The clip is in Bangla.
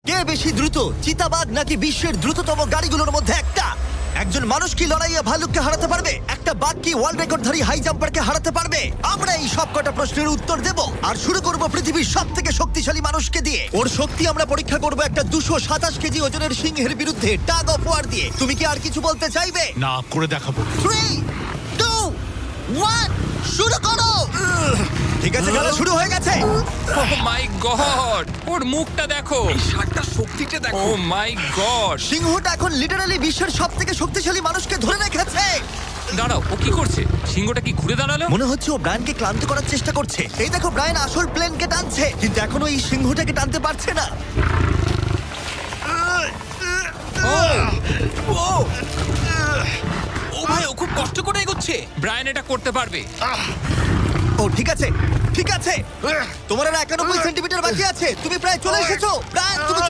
কে বেশি দ্রুত, চিতাবাঘ নাকি বিশ্বের দ্রুততম গাড়িগুলোর মধ্যে একটা? একজন মানুষ কি লড়াইয়ে ভালুককে হারাতে পারবে? একটা বাঘ কি ওয়ার্ল্ড রেকর্ডধারী হাই জাম্পারকে হারাতে পারবে? আমরা এই সব কটা প্রশ্নের উত্তর দেব আর শুরু করব পৃথিবীর সবথেকে শক্তিশালী মানুষকে দিয়ে। ওর শক্তি আমরা পরীক্ষা করব একটা 227 কেজি ওজনের সিংহের বিরুদ্ধে টাগ অফ ওয়ার দিয়ে। তুমি কি আর কিছু বলতে চাইবে? না, করে দেখাবো। 3, 2, 1, শুরু করো। ঠিক আছে, খেলা শুরু হয়ে গেছে। ও মাই গড, ওর মুখটা দেখো। ষাটটা শক্তিটা ও দেখো। মাই গড। সিংহটা এখন লিটারালি বিশ্বের সবথেকে শক্তিশালী মানুষকে ধরে রেখেছে। দাঁড়াও, ও কি করছে? সিংহটা কি ঘুরে দাঁড়ালো? মনে হচ্ছে ও ব্রায়ানকে ক্লান্ত করার চেষ্টা করছে। এই দেখো, ব্রায়ান আসল প্লেনকে টানছে, কিন্তু এখনো এই সিংহটাকে টানতে পারছে না। ও ভাই, ও খুব কষ্ট করে এগোচ্ছে। ব্রায়ান এটা করতে পারবে। ও ঠিক আছে, ঠিক আছে। তোমার আর 91 সেন্টিমিটার বাকি আছে। তুমি প্রায় চলে এসেছো। ব্রায়ান, তুমি